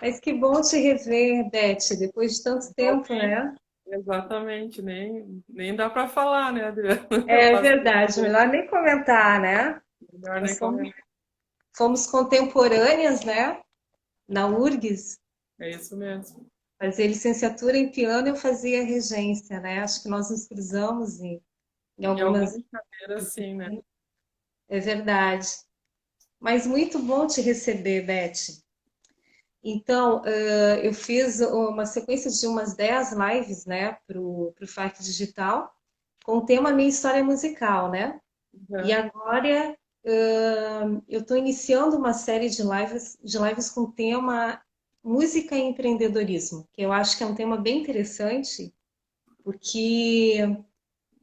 Mas que bom te rever, Beth, depois de tanto tempo, Igualmente, né? exatamente, nem dá para falar, né, Adriana? É Faz verdade, melhor nem comentar, né? melhor Nós nem comentar. fomos contemporâneas, né? Na URGS, É isso mesmo. fazia licenciatura em piano e eu fazia regência, né? Acho que nós nos cruzamos em Em algumas algumas cadeiras, sim, né? disciplinas. É verdade. Mas muito bom te receber, Beth. Então, eu fiz uma sequência de umas 10 lives, né, pro FAC Digital, com o tema Minha História Musical, né? E Uhum. agora eu estou iniciando uma série de lives com o tema música e empreendedorismo, que eu acho que é um tema bem interessante, porque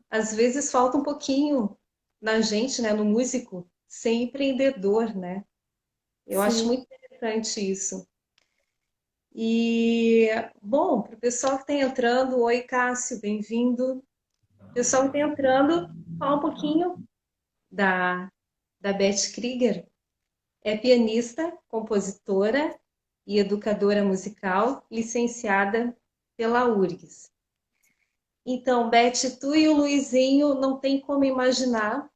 às vezes falta um pouquinho na gente, né, no músico, ser empreendedor, né? Eu acho Sim. muito interessante isso. E, bom, para o pessoal que está entrando, oi Cássio, bem-vindo. O pessoal que está entrando, falar um pouquinho da, da Beth Krieger. É pianista, compositora e educadora musical, licenciada pela URGS. Então, Beth, tu e o Luizinho não tem como imaginar,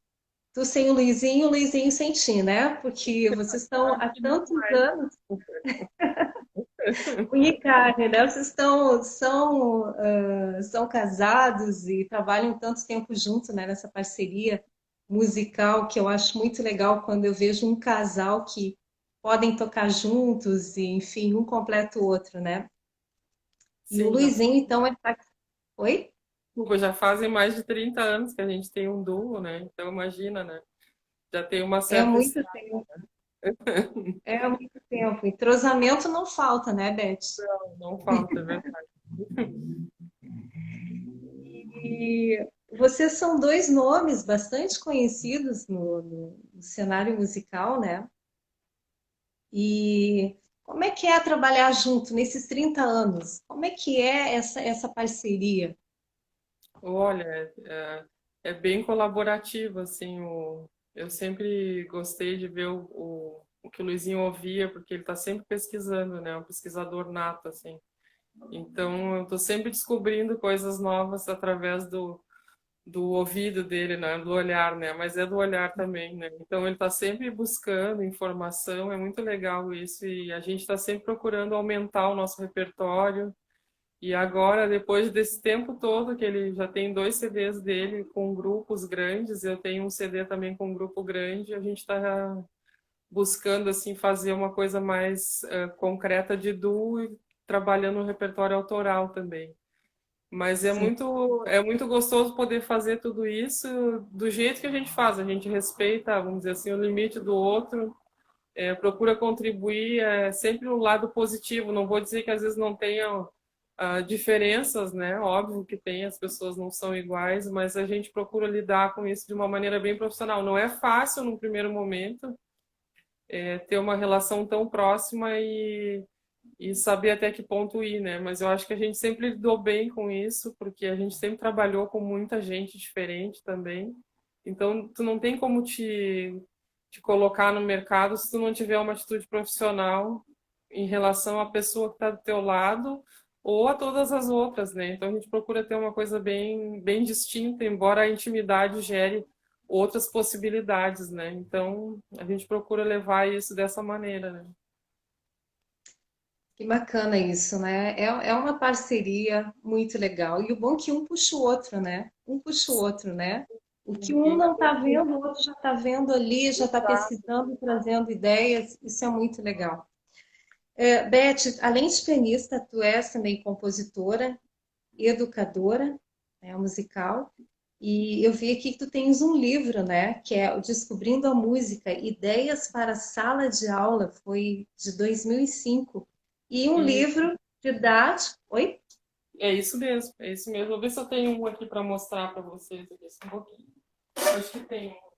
tu sem o Luizinho sem ti, né? Porque vocês estão Acho há que não tantos mais. anos Ricardo, né? Vocês são casados e trabalham tanto tempo junto, né, nessa parceria musical que eu acho muito legal quando eu vejo um casal que podem tocar juntos e, enfim, um completa o outro, né? E o Sim, já, Luizinho, então, é... Oi? desculpa, já fazem mais de 30 anos que a gente tem um duo, né? Então, imagina, né? Já tem uma É certa muito estrada. tempo, é muito tempo. Entrosamento não falta, né, Beth? Não falta, é verdade. E vocês são dois nomes bastante conhecidos no cenário musical, né? E como é que é trabalhar junto nesses 30 anos? Como é que é essa parceria? Olha, é bem colaborativo, assim, eu sempre gostei de ver o que o Luizinho ouvia, porque ele está sempre pesquisando, né? É um pesquisador nato, assim. Então, eu estou sempre descobrindo coisas novas através do ouvido dele, né? Do olhar, né? Mas é do olhar também, né? Então, ele está sempre buscando informação, é muito legal isso, e a gente está sempre procurando aumentar o nosso repertório. E agora, depois desse tempo todo, que ele já tem dois CDs dele com grupos grandes, eu tenho um CD também com um grupo grande, a gente está buscando assim fazer uma coisa mais concreta de duo e trabalhando no repertório autoral também. Mas Sim, é muito gostoso poder fazer tudo isso do jeito que a gente faz. A gente respeita, vamos dizer assim, o limite do outro, procura contribuir sempre no lado positivo. Não vou dizer que às vezes não tenha diferenças, né? Óbvio que tem, as pessoas não são iguais, mas a gente procura lidar com isso de uma maneira bem profissional. Não é fácil no primeiro momento ter uma relação tão próxima e saber até que ponto ir, né? Mas eu acho que a gente sempre lidou bem com isso, porque a gente sempre trabalhou com muita gente diferente também. Então, tu não tem como te colocar no mercado se tu não tiver uma atitude profissional em relação à pessoa que está do teu lado ou a todas as outras, né? Então, a gente procura ter uma coisa bem distinta, embora a intimidade gere outras possibilidades, né? Então, a gente procura levar isso dessa maneira, né? que bacana isso, né? É uma parceria muito legal. E o bom é que um puxa o outro, né? Um puxa o outro, né? O que um E não está vendo, o outro já está vendo ali, já está pesquisando, trazendo ideias. Isso é muito legal. Beth, além de pianista, tu és também compositora, educadora, né, musical. E eu vi aqui que tu tens um livro, né, que é o Descobrindo a Música, Ideias para a Sala de Aula, foi de 2005. E um E livro didático. Oi? é isso mesmo, é isso mesmo. Vou ver se eu tenho um aqui para mostrar para vocês aqui, só um pouquinho. Acho que tem um.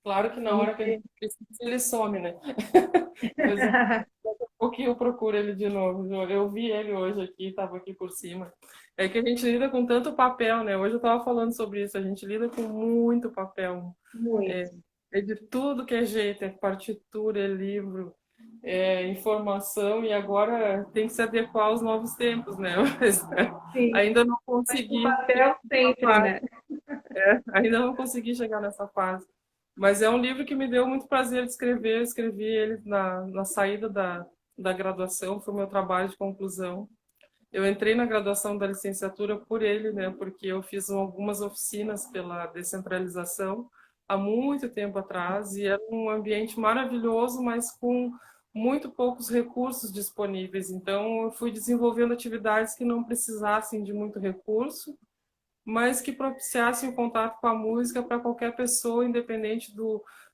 Claro que na Vamos hora que a ver. gente precisa, ele some, né? Mas daqui a pouquinho eu procuro ele de novo. Eu vi ele hoje aqui, estava aqui por cima. É que a gente lida com tanto papel, né? Hoje eu estava falando sobre isso, a gente lida com muito papel. É, Muito. é de tudo que é jeito, é partitura, é livro, é informação, e agora tem que se adequar aos novos tempos, né? Mas Sim. ainda não Mas o consegui chegar papel nessa sempre, fase, né? ainda não consegui chegar nessa fase. Mas é um livro que me deu muito prazer de escrever, eu escrevi ele na saída da graduação, foi o meu trabalho de conclusão. Eu entrei na graduação da licenciatura por ele, né? Porque eu fiz algumas oficinas pela descentralização há muito tempo atrás e era um ambiente maravilhoso, mas com muito poucos recursos disponíveis. Então, eu fui desenvolvendo atividades que não precisassem de muito recurso, mas que propiciassem o contato com a música para qualquer pessoa, independente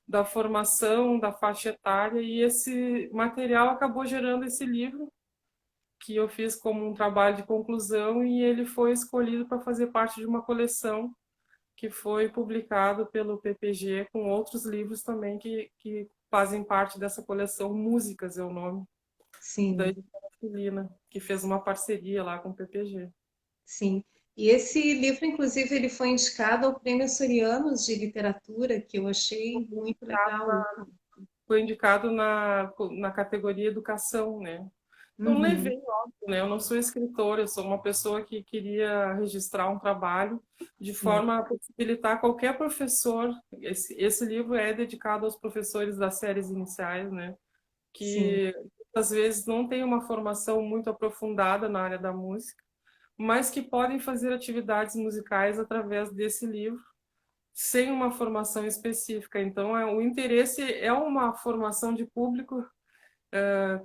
da formação, da faixa etária. E esse material acabou gerando esse livro que eu fiz como um trabalho de conclusão e ele foi escolhido para fazer parte de uma coleção que foi publicado pelo PPG com outros livros também que fazem parte dessa coleção. Músicas é o nome da Sim, editora Filina, que fez uma parceria lá com o PPG. sim. E esse livro, inclusive, ele foi indicado ao Prêmio Açorianos de Literatura, que eu achei muito legal. Foi indicado na categoria educação, né? Não Uhum, levei, óbvio, né? Eu não sou escritora, eu sou uma pessoa que queria registrar um trabalho de sim, forma a possibilitar qualquer professor. Esse livro é dedicado aos professores das séries iniciais, né? sim, Que às vezes não têm uma formação muito aprofundada na área da música, mas que podem fazer atividades musicais através desse livro, sem uma formação específica. Então, o interesse é uma formação de público,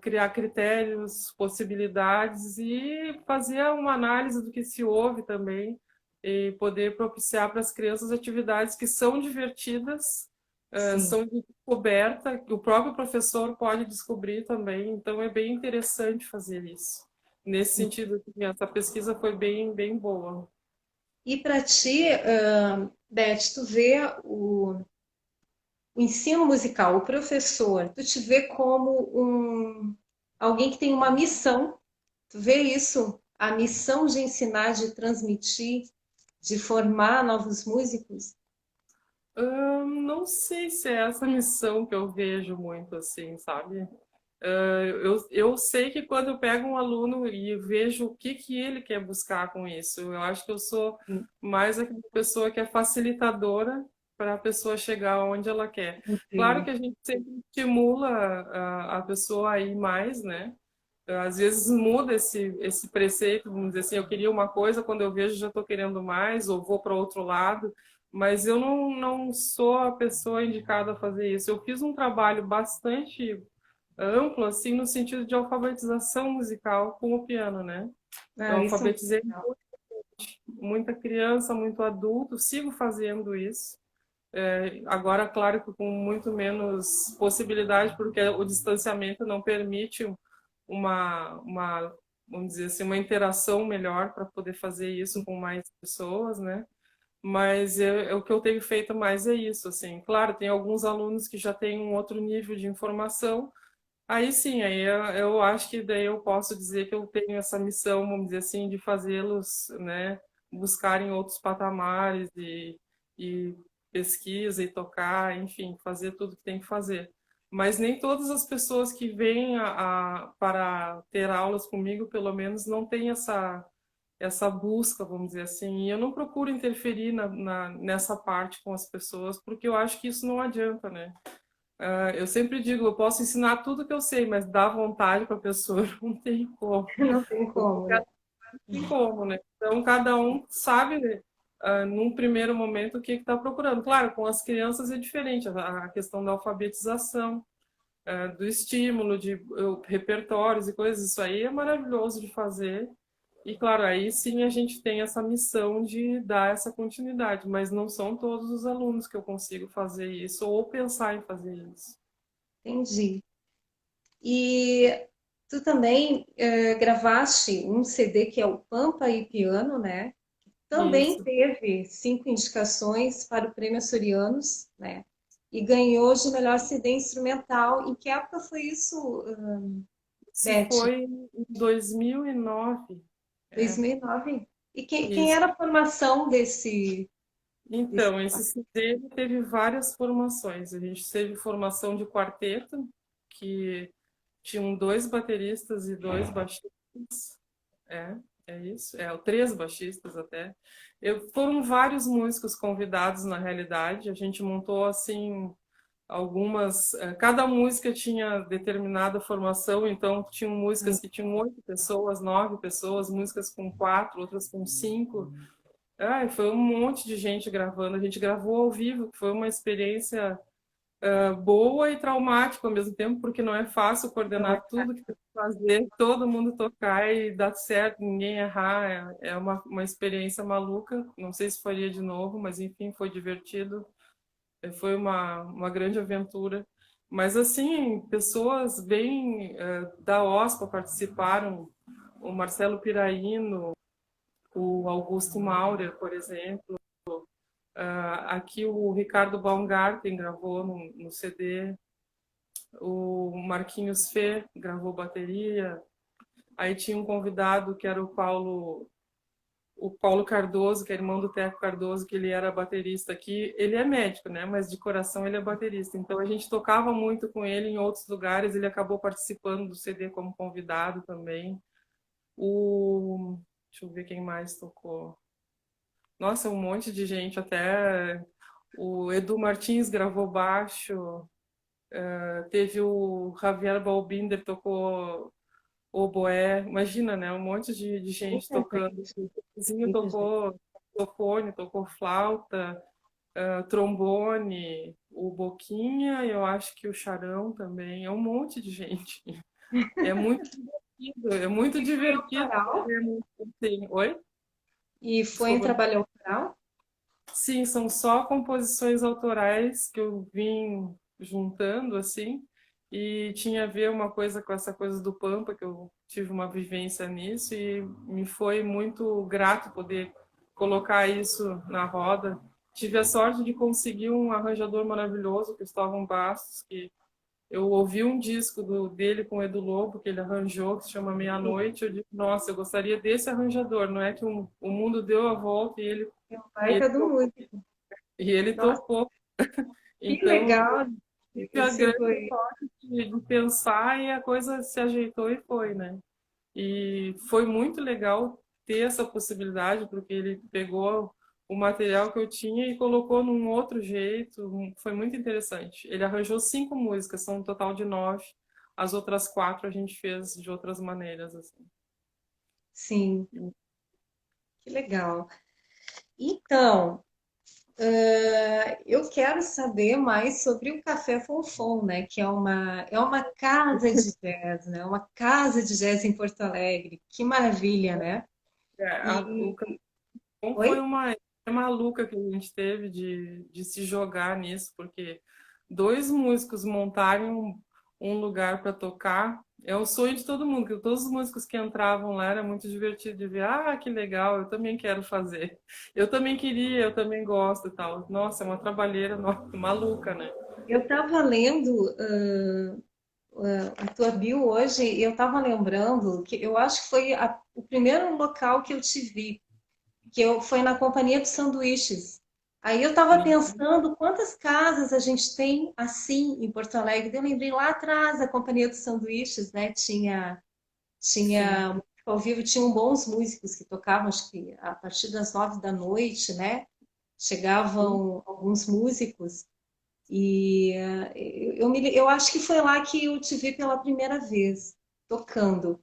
criar critérios, possibilidades e fazer uma análise do que se ouve também e poder propiciar para as crianças atividades que são divertidas, sim. são de descoberta, que o próprio professor pode descobrir também, então é bem interessante fazer isso. Nesse Sim. sentido, essa pesquisa foi bem boa. E para ti, Beth, tu vê o ensino musical, o professor, tu te vê como alguém que tem uma missão, tu vê isso, a missão de ensinar, de transmitir, de formar novos músicos? Não sei se é essa missão que eu vejo muito assim, sabe? Eu sei que quando eu pego um aluno e vejo o que ele quer buscar com isso, eu acho que eu sou Sim, mais aquela pessoa que é facilitadora para a pessoa chegar onde ela quer. Claro entendo. que a gente sempre estimula a pessoa a ir mais, né? Às vezes muda esse preceito, vamos dizer assim, eu queria uma coisa, quando eu vejo já estou querendo mais, ou vou para outro lado, mas eu não sou a pessoa indicada a fazer isso. Eu fiz um trabalho bastante amplo, assim, no sentido de alfabetização musical com o piano, né? Eu Ah, isso é muito alfabetizei legal. muita criança, muito adulto, sigo fazendo isso. Agora, claro que com muito menos possibilidade, porque o distanciamento não permite uma vamos dizer assim, uma interação melhor para poder fazer isso com mais pessoas, né? Mas o que eu tenho feito mais é isso, assim. Claro, tem alguns alunos que já têm um outro nível de informação. Aí sim, aí eu acho que daí eu posso dizer que eu tenho essa missão, vamos dizer assim, de fazê-los, né, buscarem outros patamares e pesquisa e tocar, enfim, fazer tudo que tem que fazer. Mas nem todas as pessoas que vêm para ter aulas comigo, pelo menos, não têm essa busca, vamos dizer assim. E eu não procuro interferir nessa parte com as pessoas, porque eu acho que isso não adianta, né? Eu sempre digo, eu posso ensinar tudo que eu sei, mas dar vontade para a pessoa não tem como. Não tem Porque como, cada né? um tem como, né? Então, cada um sabe, né, num primeiro momento, o que está procurando. Claro, com as crianças é diferente, a questão da alfabetização, do estímulo, de repertórios e coisas, isso aí é maravilhoso de fazer. E, claro, aí sim a gente tem essa missão de dar essa continuidade, mas não são todos os alunos que eu consigo fazer isso ou pensar em fazer isso. Entendi. E tu também gravaste um CD que é o Pampa e Piano, né? Também Isso. teve 5 indicações para o Prêmio Açorianos, né? E ganhou de melhor CD instrumental. Em que época foi isso, Isso Beth? foi em 2009. É, 2009? E quem Isso. era a formação desse... Então, esse CD teve várias formações. A gente teve formação de quarteto, que tinham dois bateristas e dois baixistas. É, é isso. É, três baixistas até. Foram vários músicos convidados, na realidade. A gente montou, assim, algumas... Cada música tinha determinada formação, então tinham músicas que tinham 8 pessoas, 9 pessoas, músicas com 4, outras com 5. Ah, foi um monte de gente gravando. A gente gravou ao vivo, que foi uma experiência boa e traumática ao mesmo tempo, porque não é fácil coordenar tudo que tem que fazer, todo mundo tocar e dar certo, ninguém errar. É uma experiência maluca. Não sei se faria de novo, mas enfim, foi divertido. Foi uma grande aventura. Mas assim, pessoas bem da OSPA participaram, o Marcelo Piraíno, o Augusto Maurer, por exemplo. Aqui o Ricardo Baumgarten gravou no CD, o Marquinhos Fê gravou bateria, aí tinha um convidado que era o Paulo Cardoso, que é irmão do Teco Cardoso, que ele era baterista aqui. Ele é médico, né? Mas de coração ele é baterista. Então a gente tocava muito com ele em outros lugares. Ele acabou participando do CD como convidado também. Deixa eu ver quem mais tocou. Nossa, um monte de gente, até o Edu Martins gravou baixo, teve o Javier Balbinder tocou oboé, imagina, né? Um monte de gente Muita tocando. gente, O vizinho muita gente. tocou saxofone, tocou flauta, trombone, o Boquinha, eu acho que o Charão também, é um monte de gente. É muito divertido, é muito E foi divertido autoral? fazer música assim. Oi? E foi em Desculpa. trabalho autoral? Sim, são só composições autorais que eu vim juntando assim, e tinha a ver uma coisa com essa coisa do Pampa, que eu tive uma vivência nisso e me foi muito grato poder colocar isso na roda. Tive a sorte de conseguir um arranjador maravilhoso, Cristóvão Bastos, que eu ouvi um disco dele com o Edu Lobo, que ele arranjou, que se chama Meia-Noite. Eu disse, nossa, eu gostaria desse arranjador. Não é que o mundo deu a volta É um e ele baita do músico. e ele Nossa, topou. que Então, legal tive a esse grande foi. sorte de pensar e a coisa se ajeitou e foi, né? E foi muito legal ter essa possibilidade, porque ele pegou o material que eu tinha e colocou num outro jeito. Foi muito interessante. Ele arranjou 5 músicas, são um total de 9. As outras 4 a gente fez de outras maneiras, assim. Sim, que legal. Então, eu quero saber mais sobre o Café Fonfon, né? Que é uma casa de jazz, né? Uma casa de jazz em Porto Alegre. Que maravilha, né? O E, Cancún foi oi? uma ideia maluca que a gente teve de se jogar nisso, porque dois músicos montarem um lugar para tocar é o sonho de todo mundo, que todos os músicos que entravam lá era muito divertido de ver, que legal, eu também quero fazer. Eu também queria, eu também gosto e tal. Nossa, é uma trabalheira maluca, né? Eu estava lendo a tua bio hoje e eu estava lembrando que eu acho que foi o primeiro local que eu te vi, foi na Companhia dos Sanduíches. Aí eu estava pensando quantas casas a gente tem assim em Porto Alegre. Eu lembrei lá atrás da Companhia dos Sanduíches, né? Sim. Tinha ao vivo, tinham bons músicos que tocavam, acho que a partir das 9 da noite, né? Chegavam alguns músicos e eu acho que foi lá que eu te vi pela primeira vez tocando.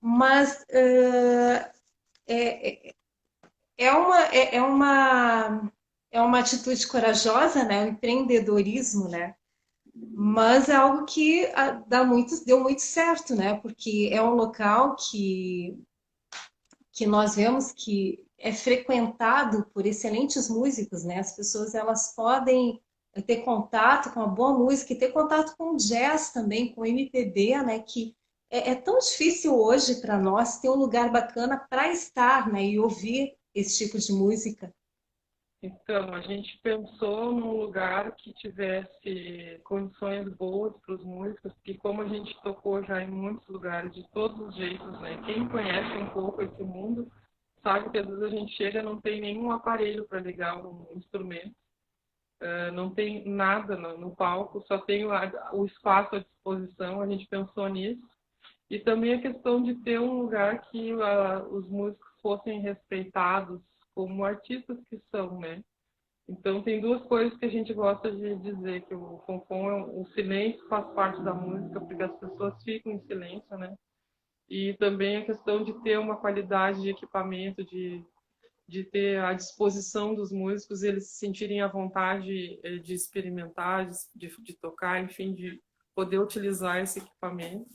Mas é, é uma atitude corajosa, né? O empreendedorismo, né? Mas é algo que deu muito certo, né? Porque é um local que nós vemos que é frequentado por excelentes músicos, né? As pessoas elas podem ter contato com a boa música e ter contato com o jazz também, com o MPB, né? Que é tão difícil hoje para nós ter um lugar bacana para estar, né? E ouvir esse tipo de música. Então, a gente pensou num lugar que tivesse condições boas para os músicos, porque como a gente tocou já em muitos lugares, de todos os jeitos, né? Quem conhece um pouco esse mundo sabe que às vezes a gente chega e não tem nenhum aparelho para ligar um instrumento, não tem nada no palco, só tem o espaço à disposição, a gente pensou nisso. E também a questão de ter um lugar que os músicos fossem respeitados como artistas que são, né? Então tem duas coisas que a gente gosta de dizer, que o fonfon, o silêncio faz parte da música, porque as pessoas ficam em silêncio, né? E também a questão de ter uma qualidade de equipamento, de ter à disposição dos músicos, eles se sentirem à vontade de experimentar, de tocar, enfim, de poder utilizar esse equipamento.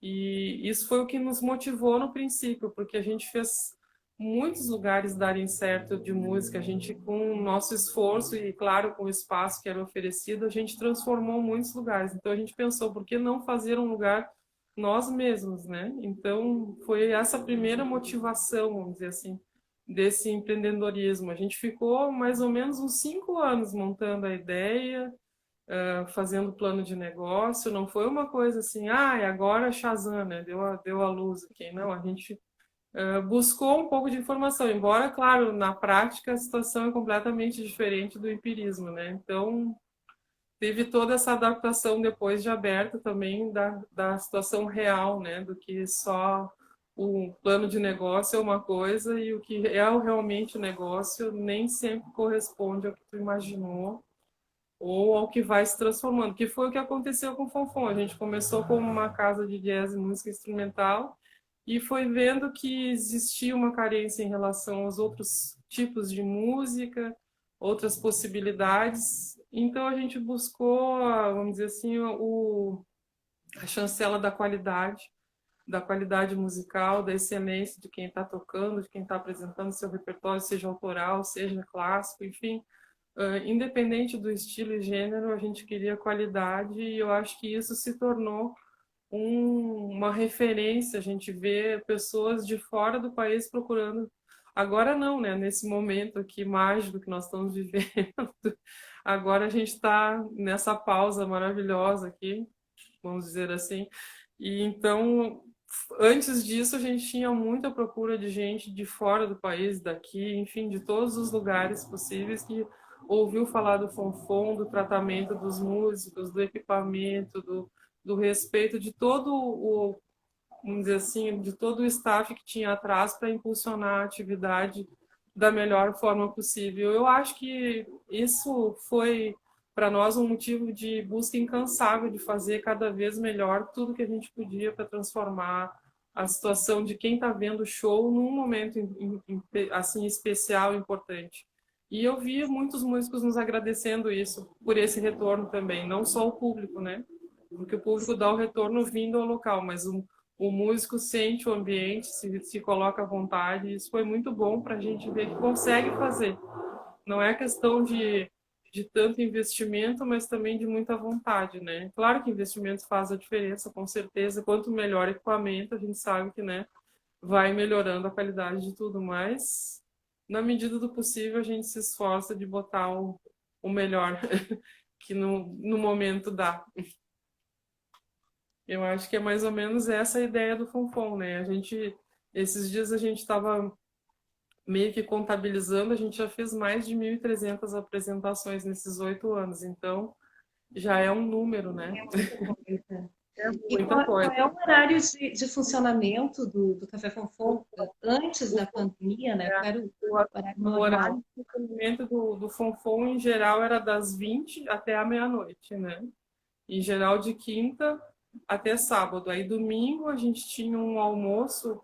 E isso foi o que nos motivou no princípio, porque a gente fez muitos lugares darem certo de música, a gente, com o nosso esforço e, claro, com o espaço que era oferecido, a gente transformou muitos lugares. Então a gente pensou, por que não fazer um lugar nós mesmos, né? Então foi essa a primeira motivação, vamos dizer assim, desse empreendedorismo. A gente ficou mais ou menos uns 5 anos montando a ideia, fazendo plano de negócio. Não foi uma coisa assim, agora Shazam, né? Deu a luz aqui. Não, a gente buscou um pouco de informação, embora, claro, na prática a situação é completamente diferente do empirismo, né? Então, teve toda essa adaptação depois de aberto também da situação real, né? Do que só o plano de negócio é uma coisa e o que é realmente o negócio nem sempre corresponde ao que tu imaginou ou ao que vai se transformando, que foi o que aconteceu com o Fonfon. A gente começou como uma casa de jazz e música instrumental e foi vendo que existia uma carência em relação aos outros tipos de música, outras possibilidades. Então a gente buscou, vamos dizer assim, a chancela da qualidade musical, da excelência de quem está tocando, de quem está apresentando seu repertório, seja autoral, seja clássico, enfim. Independente do estilo e gênero, a gente queria qualidade e eu acho que isso se tornou uma referência. A gente vê pessoas de fora do país procurando. Agora não, né? Nesse momento aqui mágico que nós estamos vivendo, agora a gente está nessa pausa maravilhosa aqui, vamos dizer assim. E então, antes disso, a gente tinha muita procura de gente de fora do país, daqui, enfim, de todos os lugares possíveis que ouviu falar do Fonfon, do tratamento dos músicos, do equipamento, do respeito de todo vamos dizer assim, de todo o staff que tinha atrás para impulsionar a atividade da melhor forma possível. Eu acho que isso foi para nós um motivo de busca incansável de fazer cada vez melhor tudo que a gente podia para transformar a situação de quem está vendo o show num momento assim especial, importante. E eu vi muitos músicos nos agradecendo isso, por esse retorno também, não só o público, né? Porque o público dá o retorno vindo ao local, mas o músico sente o ambiente, se coloca à vontade. Isso foi muito bom para a gente ver que consegue fazer. Não é questão de tanto investimento, mas também de muita vontade, né? Claro que investimento faz a diferença, com certeza. Quanto melhor equipamento, a gente sabe que, né, vai melhorando a qualidade de tudo, mas na medida do possível a gente se esforça de botar o melhor que no momento dá. Eu acho que é mais ou menos essa a ideia do Fonfon, né? Esses dias a gente estava meio que contabilizando, a gente já fez mais de 1.300 apresentações nesses 8 anos, então já é um número, né? É muita coisa. É E muita qual coisa. é o horário de funcionamento do Café Fonfon antes da pandemia, né? Qual era o horário O horário normal? de funcionamento do Fonfon, em geral, era das 20 até a meia-noite, né? Em geral, de quinta até sábado. Aí, domingo, a gente tinha um almoço.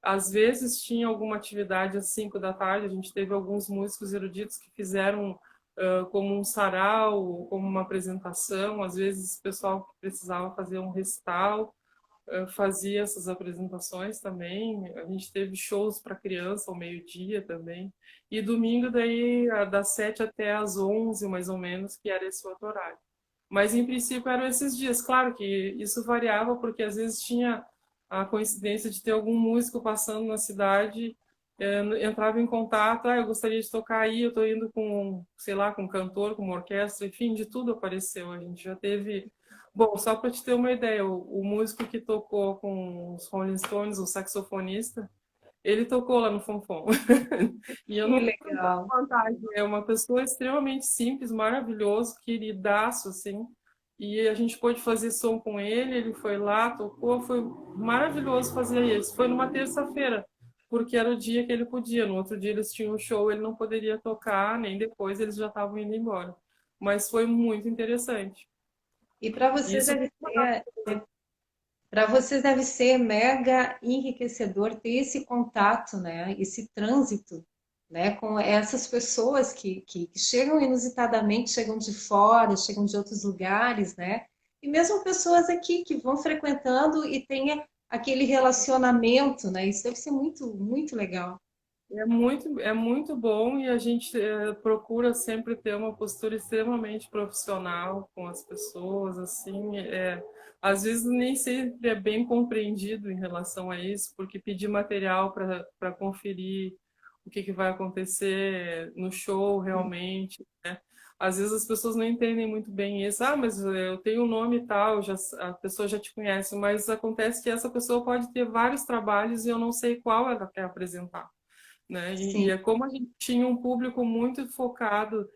Às vezes tinha alguma atividade às 5 da tarde. A gente teve alguns músicos eruditos que fizeram como um sarau, como uma apresentação. Às vezes o pessoal que precisava fazer um recital fazia essas apresentações também. A gente teve shows para criança ao meio-dia também. E domingo daí das 7 até às 11, mais ou menos, que era esse outro horário. Mas em princípio eram esses dias. Claro que isso variava porque às vezes tinha a coincidência de ter algum músico passando na cidade, entrava em contato, eu gostaria de tocar aí, eu estou indo com, sei lá, com um cantor, com uma orquestra, enfim, de tudo apareceu. A gente já teve... Bom, só para te ter uma ideia, o músico que tocou com os Rolling Stones, o saxofonista, ele tocou lá no Fonfon. E eu Que não tenho tanta legal. vantagem. É uma pessoa extremamente simples, maravilhoso, queridaço, assim. E a gente pôde fazer som com ele, ele foi lá, tocou, foi maravilhoso fazer isso. Foi numa terça-feira, porque era o dia que ele podia. No outro dia eles tinham um show, ele não poderia tocar, nem depois eles já estavam indo embora. Mas foi muito interessante. E para vocês Isso deve ser, para vocês deve ser mega enriquecedor ter esse contato, né? Esse trânsito, né? Com essas pessoas que chegam inusitadamente, chegam de fora, chegam de outros lugares, né? E mesmo pessoas aqui que vão frequentando e tem aquele relacionamento, né? Isso deve ser muito, muito legal. é muito bom e a gente procura sempre ter uma postura extremamente profissional com as pessoas, assim, às vezes nem sempre é bem compreendido em relação a isso, porque pedir material para conferir o que vai acontecer no show realmente, né? Às vezes as pessoas não entendem muito bem isso. Ah, mas eu tenho um nome e tal, já, a pessoa já te conhece, mas acontece que essa pessoa pode ter vários trabalhos e eu não sei qual ela quer apresentar, né? Sim, E é como a gente tinha um público muito focado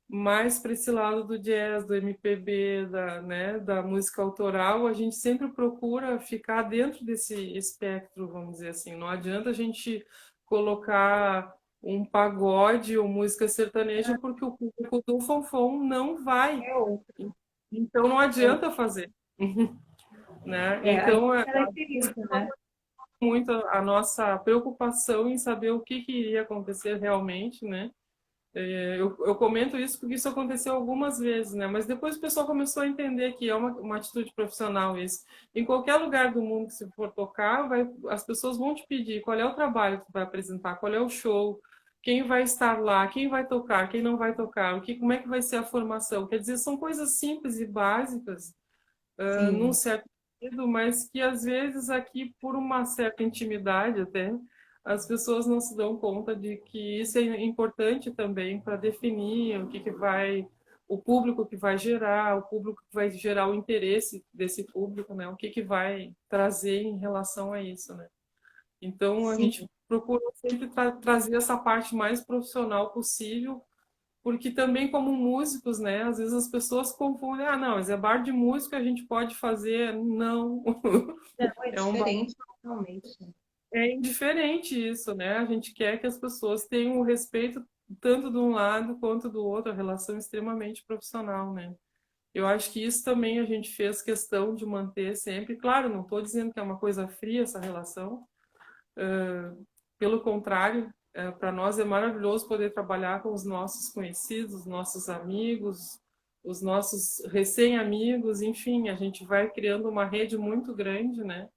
mais para esse lado do jazz, do MPB, né, da música autoral, a gente sempre procura ficar dentro desse espectro, vamos dizer assim. Não adianta a gente colocar um pagode ou música sertaneja porque o público do fonfon não vai. é outro. Então não adianta fazer, né? A gente Então caracteriza, né? muito a nossa preocupação em saber o que iria acontecer realmente, né? Eu comento isso porque isso aconteceu algumas vezes, né? Mas depois o pessoal começou a entender que é uma atitude profissional isso. Em qualquer lugar do mundo que você for tocar, as pessoas vão te pedir qual é o trabalho que você vai apresentar, qual é o show, quem vai estar lá, quem vai tocar, quem não vai tocar, como é que vai ser a formação. Quer dizer, são coisas simples e básicas, num Sim, certo sentido, mas que às vezes aqui, por uma certa intimidade até, as pessoas não se dão conta de que isso é importante também para definir que vai, o público que vai gerar, o público que vai gerar o interesse desse público, né? O que vai trazer em relação a isso, né? Então a gente sim. procura sempre trazer essa parte mais profissional possível, porque também como músicos, né, às vezes as pessoas confundem, ah, não, mas é bar de música, a gente pode fazer. Não, Não, é é um bar, diferente, realmente. é indiferente isso, né? A gente quer que as pessoas tenham o respeito tanto de um lado quanto do outro, a relação é extremamente profissional, né? Eu acho que isso também a gente fez questão de manter sempre. Claro, não estou dizendo que é uma coisa fria essa relação, pelo contrário, para nós é maravilhoso poder trabalhar com os nossos conhecidos, os nossos amigos, os nossos recém-amigos, enfim, a gente vai criando uma rede muito grande, né?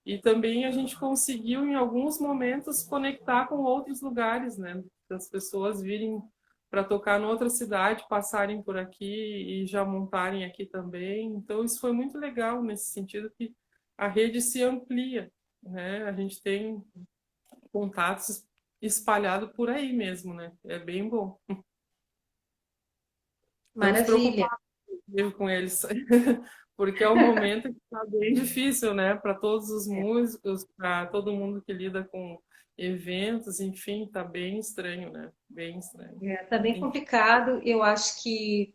E também a gente conseguiu, em alguns momentos, conectar com outros lugares, né? Das pessoas virem para tocar em outra cidade, passarem por aqui e já montarem aqui também. Então, isso foi muito legal nesse sentido que a rede se amplia, né? A gente tem contatos espalhados por aí mesmo, né? É bem bom. Estamos Maravilha. preocupados com eles, porque é um momento que está bem difícil, né? Para todos os músicos, para todo mundo que lida com eventos, enfim, está bem estranho, né? Bem estranho. Tá bem Enfim, complicado. Eu acho que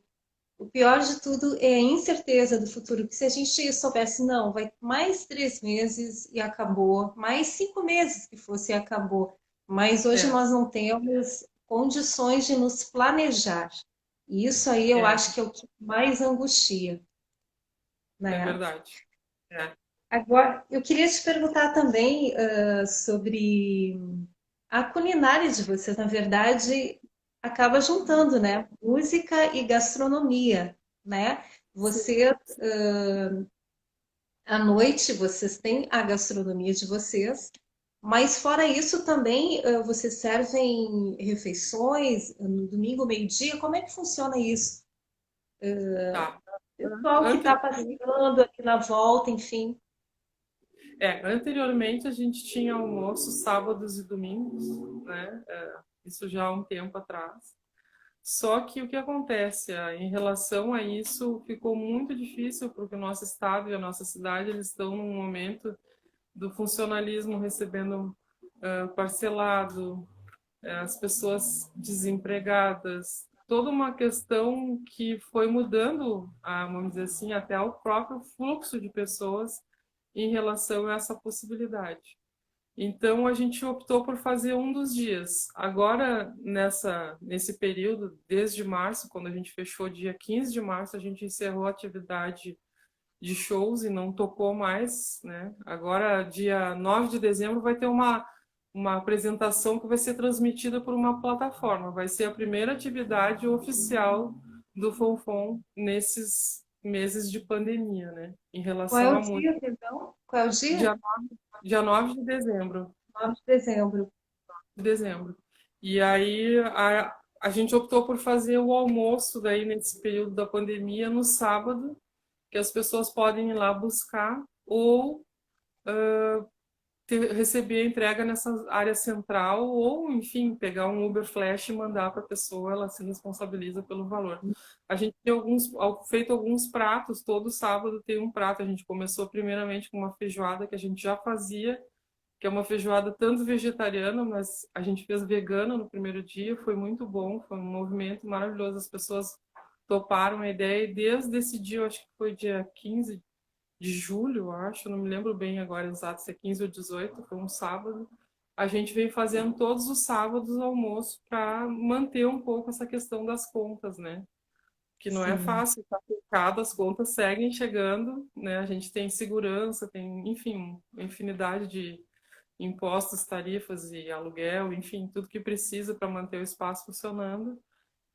o pior de tudo é a incerteza do futuro. Que se a gente soubesse, não, vai mais 3 meses e acabou, mais 5 meses que fosse e acabou. Mas hoje é, nós não temos condições de nos planejar. E isso aí eu é, acho que é o que mais angustia, é né? verdade. É, Agora, eu queria te perguntar também sobre a culinária de vocês. Na verdade, acaba juntando, né? Música e gastronomia, né? sim. Você, à noite, vocês têm a gastronomia de vocês, mas fora isso também, vocês servem refeições no domingo, meio-dia? Como é que funciona isso? Tá. Pessoal que está Anteriormente, passeando aqui na volta, enfim. anteriormente a gente tinha almoço sábados e domingos, né? Isso já há um tempo atrás. Só que o que acontece, em relação a isso, ficou muito difícil porque o nosso estado e a nossa cidade eles estão num momento do funcionalismo recebendo parcelado, as pessoas desempregadas, toda uma questão que foi mudando, vamos dizer assim, até o próprio fluxo de pessoas em relação a essa possibilidade. Então a gente optou por fazer um dos dias. Agora, nesse período, desde março, quando a gente fechou dia 15 de março, a gente encerrou a atividade de shows e não tocou mais, né? Agora, dia 9 de dezembro, vai ter uma apresentação que vai ser transmitida por uma plataforma. Vai ser a primeira atividade oficial do Fonfon nesses meses de pandemia, né? Em Qual é relação o à música. dia, perdão? Qual é o dia? Dia, dia 9 de dezembro. 9 de dezembro. Dezembro. E aí a gente optou por fazer o almoço daí nesse período da pandemia no sábado, que as pessoas podem ir lá buscar ou receber a entrega nessa área central ou, enfim, pegar um Uber Flash e mandar para a pessoa, ela se responsabiliza pelo valor. A gente tem feito alguns pratos, todo sábado tem um prato. A gente começou primeiramente com uma feijoada que a gente já fazia, que é uma feijoada tanto vegetariana, mas a gente fez vegana no primeiro dia, foi muito bom, foi um movimento maravilhoso, as pessoas toparam a ideia e desde esse dia, eu acho que foi dia 15 de julho, eu acho, não me lembro bem agora exato se é 15 ou 18, foi um sábado, a gente vem fazendo todos os sábados almoço para manter um pouco essa questão das contas, né? Que não é Sim. fácil, tá aplicado, as contas seguem chegando, né? A gente tem segurança, tem, enfim, uma infinidade de impostos, tarifas e aluguel, enfim, tudo que precisa para manter o espaço funcionando.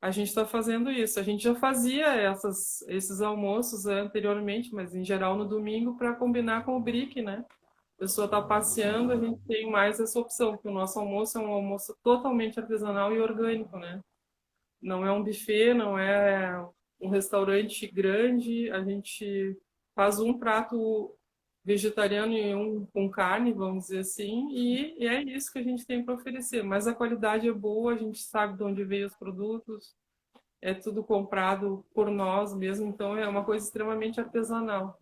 A gente está fazendo isso. A gente já fazia esses almoços anteriormente, mas em geral no domingo para combinar com o BRIC, né? A pessoa está passeando, a gente tem mais essa opção, porque o nosso almoço é um almoço totalmente artesanal e orgânico, né? Não é um buffet, não é um restaurante grande, a gente faz um prato vegetariano e um com carne, vamos dizer assim, e é isso que a gente tem para oferecer. Mas a qualidade é boa, a gente sabe de onde veio os produtos, é tudo comprado por nós mesmo, então é uma coisa extremamente artesanal.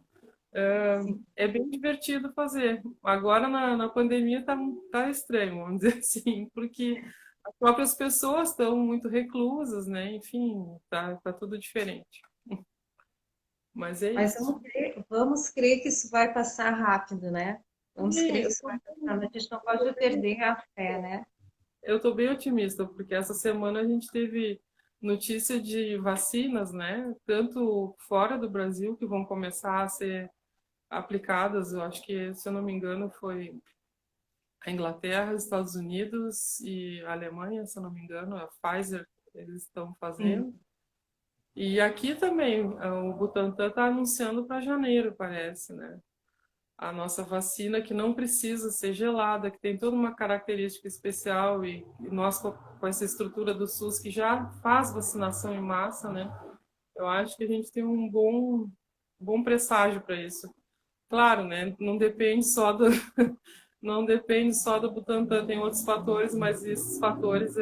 Sim. É bem divertido fazer. Agora na pandemia tá estranho, vamos dizer assim, porque as próprias pessoas estão muito reclusas, né? Enfim, tá tudo diferente. Mas é Mas isso. vamos crer que isso vai passar rápido, né? Vamos E crer que eu isso vai passar. A gente não pode perder a fé, né? eu tô bem otimista, porque essa semana a gente teve notícia de vacinas, né? Tanto fora do Brasil, que vão começar a ser aplicadas, eu acho que, se eu não me engano, foi a Inglaterra, Estados Unidos e a Alemanha, se eu não me engano, a Pfizer, eles estão Sim. fazendo. E aqui também, o Butantan está anunciando para janeiro, parece, né? A nossa vacina que não precisa ser gelada, que tem toda uma característica especial e nós com essa estrutura do SUS que já faz vacinação em massa, né? Eu acho que a gente tem um bom presságio para isso. Claro, né? Não depende só do Butantan, tem outros fatores, mas esses fatores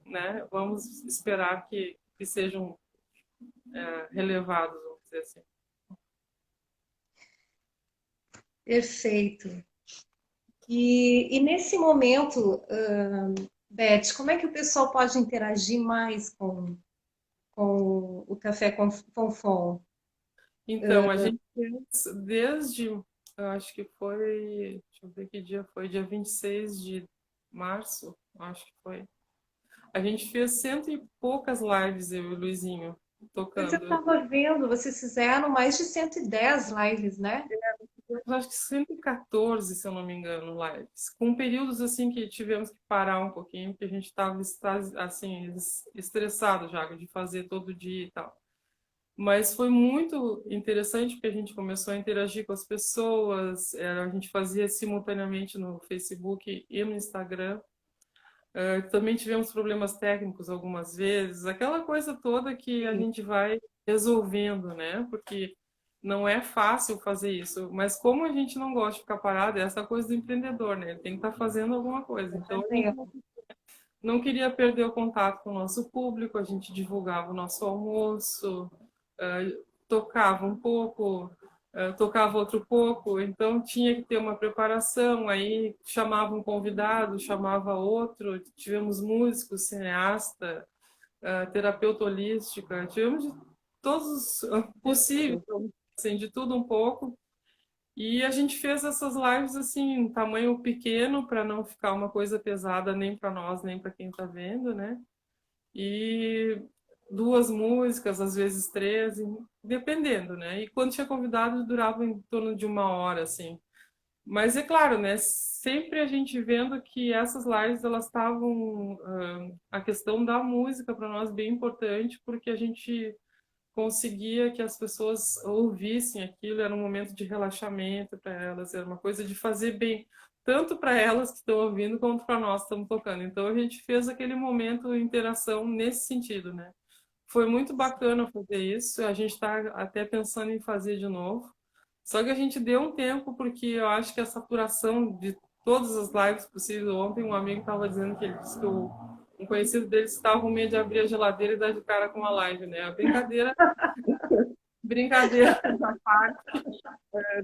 né? Vamos esperar que sejam relevados, vamos dizer assim. Perfeito. E nesse momento, Beth, como é que o pessoal pode interagir mais com o Café com Fonfon? Então, a gente fez desde, eu acho que foi, deixa eu ver que dia foi, dia 26 de março, acho que foi. A gente fez cento e poucas lives, eu e o Luizinho, Mas eu tocando. estava vendo, vocês fizeram mais de 110 lives, né? Eu acho que 114, se eu não me engano, lives. Com períodos assim que tivemos que parar um pouquinho, porque a gente estava assim, estressado já de fazer todo dia e tal. Mas foi muito interessante porque a gente começou a interagir com as pessoas, a gente fazia simultaneamente no Facebook e no Instagram. Também tivemos problemas técnicos algumas vezes, aquela coisa toda que a Sim, gente vai resolvendo, né? Porque não é fácil fazer isso, mas como a gente não gosta de ficar parado, é essa coisa do empreendedor, né? Ele tem que estar fazendo alguma coisa. eu Então a gente também. não queria perder o contato com o nosso público, a gente divulgava o nosso almoço, tocava um pouco, tocava outro pouco, então tinha que ter uma preparação, aí chamava um convidado, chamava outro, tivemos músicos, cineasta, terapeuta holística, tivemos de todos os possíveis, assim, de tudo um pouco. E a gente fez essas lives assim, em tamanho pequeno, para não ficar uma coisa pesada nem para nós, nem para quem está vendo, né? E duas músicas, às vezes três, dependendo, né? E quando tinha convidado, durava em torno de uma hora, assim. Mas é claro, né? Sempre a gente vendo que essas lives elas estavam a questão da música para nós bem importante, porque a gente conseguia que as pessoas ouvissem aquilo, era um momento de relaxamento para elas, era uma coisa de fazer bem, tanto para elas que estão ouvindo, quanto para nós que estamos tocando. Então a gente fez aquele momento de interação nesse sentido, né? Foi muito bacana fazer isso, a gente está até pensando em fazer de novo. Só que a gente deu um tempo, porque eu acho que a saturação de todas as lives possíveis. Ontem um amigo estava dizendo que ele disse que um conhecido dele estava com medo de abrir a geladeira e dar de cara com uma live, né? A brincadeira da parte.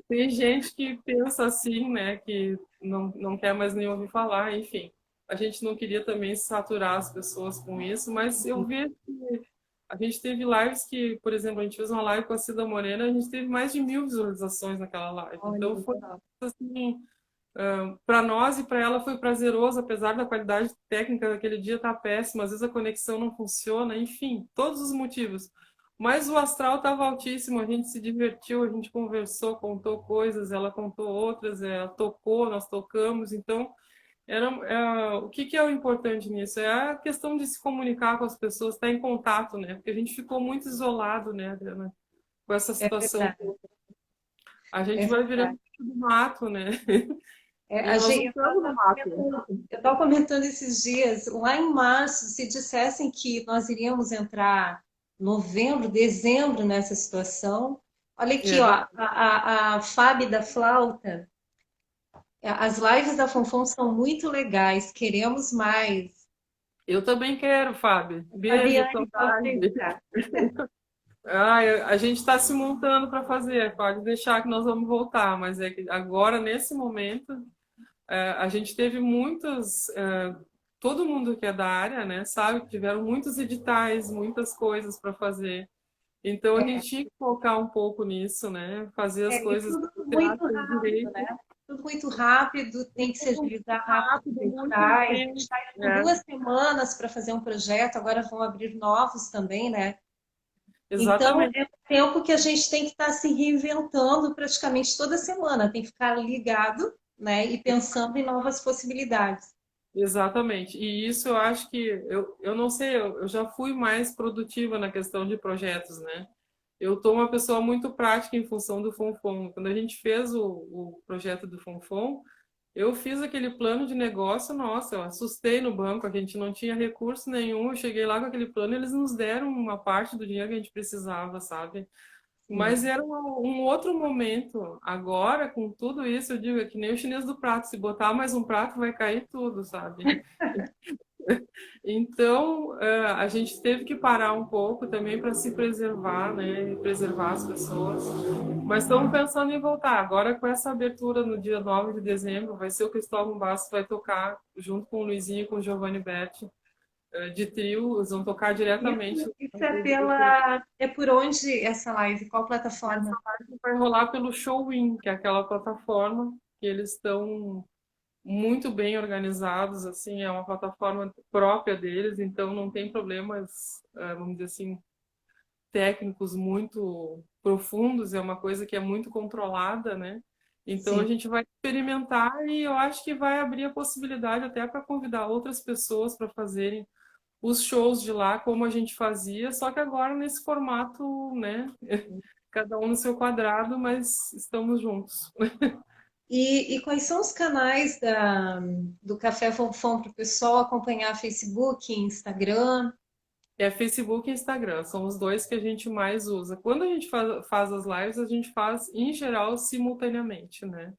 Tem gente que pensa assim, né? Que não quer mais nem ouvir falar, enfim. A gente não queria também saturar as pessoas com isso, mas eu vejo que a gente teve lives que, por exemplo, a gente fez uma live com a Cida Morena, a gente teve mais de 1.000 visualizações naquela live. Olha, Então foi legal. assim, para nós e para ela foi prazeroso, apesar da qualidade técnica daquele dia estar péssima, às vezes a conexão não funciona, enfim, todos os motivos. Mas o astral estava altíssimo, a gente se divertiu, a gente conversou, contou coisas, ela contou outras, ela tocou, nós tocamos, então o que que é o importante nisso? É a questão de se comunicar com as pessoas, estar em contato, né? Porque a gente ficou muito isolado, né, Adriana, com essa É situação. verdade, A é gente vai virando verdade. bicho do mato, né? É, E nós não eu estamos no mato. estava comentando esses dias, lá em março, se dissessem que nós iríamos entrar novembro, dezembro nessa situação. Olha aqui, É ó, verdade. a Fábio da flauta, as lives da Fonfon são muito legais, queremos mais. Eu também quero, Fábio. Beijo, Fabiane saudade. Fonseca. A gente está se montando para fazer, pode deixar que nós vamos voltar, mas é que agora, nesse momento, a gente teve muitos. Todo mundo que é da área, né, sabe que tiveram muitos editais, muitas coisas para fazer. Então a É, gente tinha que focar um pouco nisso, né? Fazer as e coisas tudo do muito teatro rápido, direito, né? Tudo muito rápido, tem que se tudo muito agilizar rápido rápido, os muito editais. intenso. Editais com É, 2 semanas para fazer um projeto, agora vão abrir novos também, né? Então, exatamente, é um tempo que a gente tem que estar se reinventando praticamente toda semana, tem que ficar ligado, né, e pensando em novas possibilidades. exatamente. E isso eu acho que eu não sei, eu já fui mais produtiva na questão de projetos, né? Eu estou uma pessoa muito prática em função do Fonfon. Quando a gente fez o projeto do Fonfon, eu fiz aquele plano de negócio, nossa, eu assustei no banco, a gente não tinha recurso nenhum. Eu cheguei lá com aquele plano, eles nos deram uma parte do dinheiro que a gente precisava, sabe? Mas Sim. era um outro momento. Agora, com tudo isso, eu digo, é que nem o chinês do prato, se botar mais um prato, vai cair tudo, sabe? Então, a gente teve que parar um pouco também para se preservar, né? E preservar as pessoas. Mas estamos pensando em voltar. Agora, com essa abertura no dia 9 de dezembro, vai ser o Cristóvão Bastos vai tocar junto com o Luizinho e com o Giovanni Berti, de trio. Eles vão tocar diretamente. Isso é pela. É por onde essa live? Qual Essa plataforma? live vai rolar pelo Showin, que é aquela plataforma que eles estão muito bem organizados, assim, é uma plataforma própria deles, então não tem problemas, vamos dizer assim, técnicos muito profundos, é uma coisa que é muito controlada, né? Então a Sim. gente vai experimentar e eu acho que vai abrir a possibilidade até para convidar outras pessoas para fazerem os shows de lá como a gente fazia, só que agora nesse formato, né? Cada um no seu quadrado, mas estamos juntos. E quais são os canais do Café Fonfon para o pessoal acompanhar Facebook, Instagram? É Facebook e Instagram, são os dois que a gente mais usa. Quando a gente faz as lives, a gente faz, em geral, simultaneamente, né?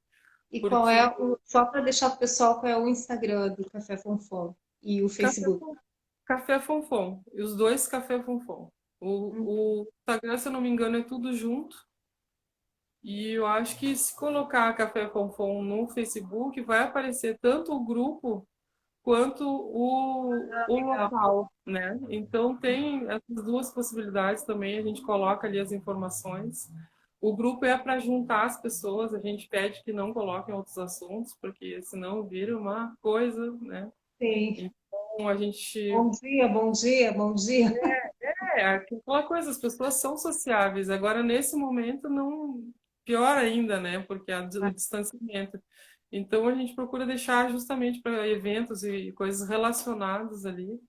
E qual Porque é só para deixar o pessoal, qual é o Instagram do Café Fonfon e o Café, Facebook? Café Fonfon, e os dois Café Fonfon. O Instagram, se eu não me engano, é tudo junto. E eu acho que se colocar Café Fonfon no Facebook, vai aparecer tanto o grupo quanto o Legal. local, né? Então tem essas duas possibilidades também, a gente coloca ali as informações. O grupo é para juntar as pessoas, a gente pede que não coloquem outros assuntos, porque senão vira uma coisa, né? Sim. Então a gente Bom dia, bom dia, bom dia. aquela coisa, as pessoas são sociáveis. Agora, nesse momento, não pior ainda, né? Porque o distanciamento. Então, a gente procura deixar justamente para eventos e coisas relacionadas ali.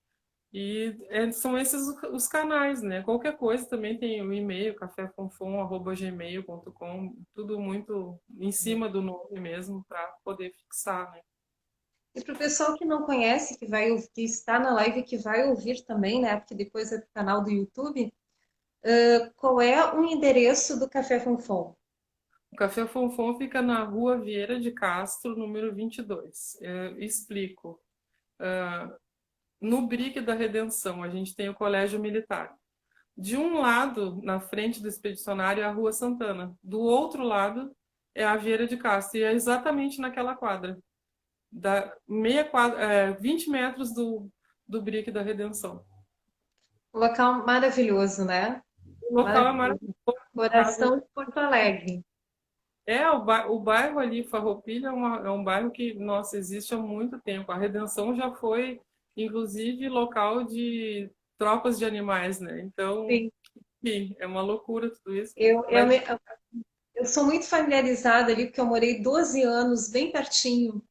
E são esses os canais, né? Qualquer coisa também tem o e-mail, caféfonfon@gmail.com, tudo muito em cima do nome mesmo, para poder fixar, né? E para o pessoal que não conhece, que está na live, que vai ouvir também, né? Porque depois é do canal do YouTube, qual é o endereço do Café Fonfon? O Café Fonfon fica na Rua Vieira de Castro, número 22. Explico. No Brick da Redenção, a gente tem o Colégio Militar. De um lado, na frente do expedicionário, é a Rua Santana. Do outro lado, é a Vieira de Castro. E é exatamente naquela quadra. Da meia quadra, 20 metros do Brick da Redenção. Um local maravilhoso, né? O local é Maravilhoso. maravilhoso. Coração de Porto Alegre. O bairro ali, Farroupilha, é um bairro que, nossa, existe há muito tempo. A Redenção já foi, inclusive, local de tropas de animais, né? Então, Sim. sim, é uma loucura tudo isso. Eu, eu, Mas, me- eu sou muito familiarizada ali, porque eu morei 12 anos bem pertinho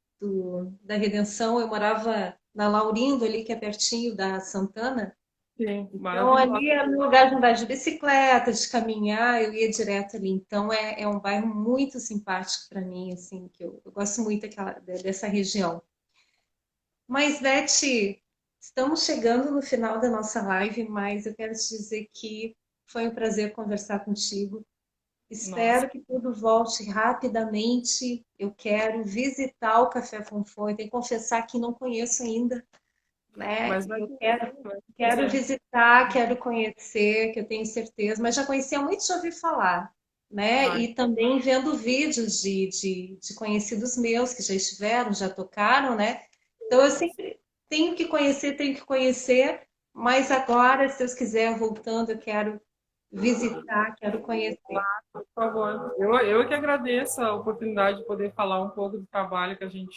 da Redenção. Eu morava na Laurindo ali, que é pertinho da Santana. sim, Então, maravilhoso. ali era no lugar de andar de bicicleta, de caminhar, eu ia direto ali. Então, é um bairro muito simpático para mim, assim, que eu gosto muito dessa região. Mas, Beth, estamos chegando no final da nossa live, mas eu quero te dizer que foi um prazer conversar contigo. Nossa, Espero que tudo volte rapidamente. Eu quero visitar o Café Fonfon. Eu tenho que confessar que não conheço ainda, né? mas E vai eu fazer, vai quero fazer. visitar, quero conhecer, que eu tenho certeza, mas já conhecia muito, já ouvi falar, né? Ai, E também vendo vídeos de conhecidos meus que já estiveram, já tocaram, né? Então eu sempre tenho que conhecer, mas agora, se Deus quiser, voltando, eu quero visitar, quero conhecer. por favor. Eu que agradeço a oportunidade de poder falar um pouco do trabalho que a gente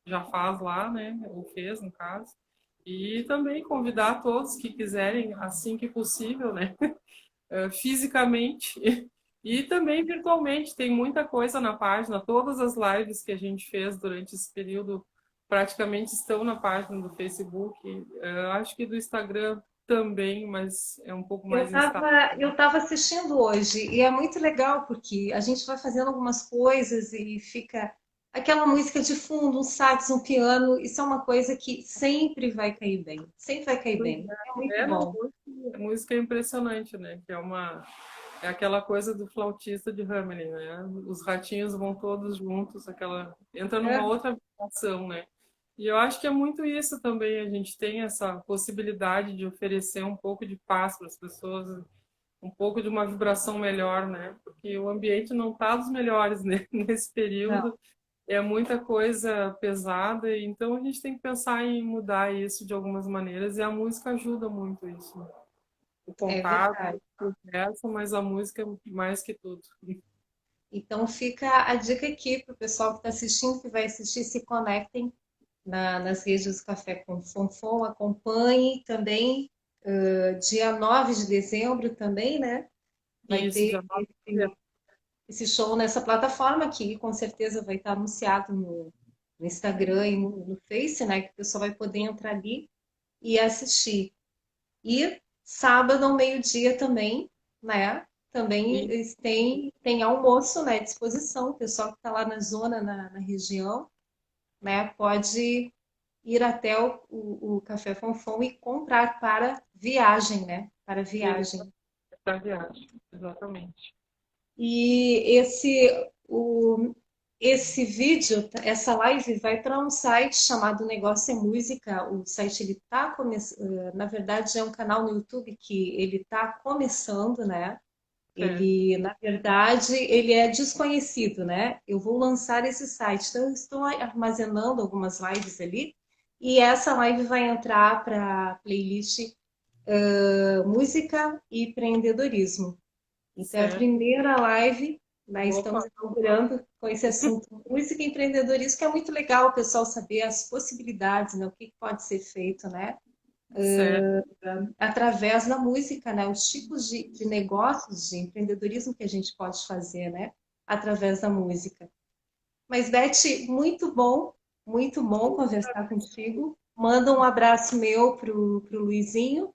já faz lá, né? Ou fez, no caso. E também convidar todos que quiserem, assim que possível, né? Fisicamente e também virtualmente. Tem muita coisa na página. Todas as lives que a gente fez durante esse período praticamente estão na página do Facebook. Acho que do Instagram também, mas é um pouco Eu mais instável. estava eu tava assistindo hoje e é muito legal porque a gente vai fazendo algumas coisas e fica aquela música de fundo, um sax, um piano. Isso é uma coisa que sempre vai cair bem, sempre vai cair bem. É muito Não, bom. a música é impressionante, né? Que é aquela coisa do flautista de Hamelin, né? Os ratinhos vão todos juntos, aquela entra numa É, outra vibração, né? E eu acho que é muito isso também, a gente tem essa possibilidade de oferecer um pouco de paz para as pessoas, um pouco de uma vibração melhor, né? Porque o ambiente não está dos melhores, né? Nesse não, período é muita coisa pesada, então a gente tem que pensar em mudar isso de algumas maneiras e a música ajuda muito isso, né? O é contato, verdade. a conversa, mas a música é mais que tudo. Então fica a dica aqui para o pessoal que está assistindo, que vai assistir, se conectem nas redes do Café com Fonfon, acompanhe também, dia 9 de dezembro também, né? Vai Isso, ter já esse show nessa plataforma que com certeza vai estar anunciado no Instagram e no Face, né? Que o pessoal vai poder entrar ali e assistir. E sábado ao meio-dia também, né? Também e eles tem almoço, né, à disposição. O pessoal que está lá na zona, na região, né, pode ir até o Café Fonfon e comprar para viagem, né? Para viagem. essa viagem, exatamente. E esse vídeo, essa live vai para um site chamado Negócio é Música. O site ele tá começando, na verdade é um canal no YouTube que ele está começando, né? É, Ele, na verdade, ele é desconhecido, né? Eu vou lançar esse site, então eu estou armazenando algumas lives ali, e essa live vai entrar para a playlist Música e Empreendedorismo. Então, é a certo. primeira live, né? Opa, Estamos inaugurando com esse assunto música e empreendedorismo, que é muito legal o pessoal saber as possibilidades, né? O que pode ser feito, né? certo. Através da música, né? Os tipos de negócios, de empreendedorismo que a gente pode fazer, né? Através da música. Mas, Beth, muito bom conversar contigo. Manda um abraço meu pro Luizinho.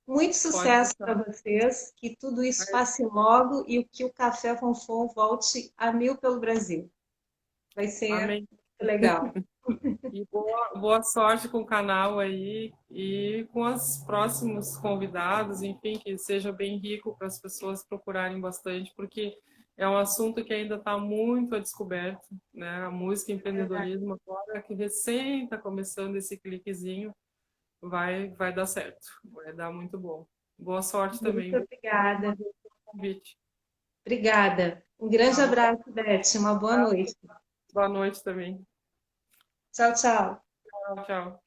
Muito Pode sucesso para deixar. vocês, que tudo isso passe logo e que o Café Fonfon volte a mil pelo Brasil. Vai ser Amém. legal. E boa sorte com o canal aí e com os próximos convidados, enfim, que seja bem rico para as pessoas procurarem bastante, porque é um assunto que ainda está muito a descoberto, né? A música e empreendedorismo, agora que recém está começando esse cliquezinho, vai dar certo, vai dar muito bom. Boa sorte Muito também. Mais uma obrigada. vez pelo convite. Obrigada. Um grande Tá bom? abraço, Beth. Uma boa noite. Boa noite também. Tchau, tchau. Tchau, tchau.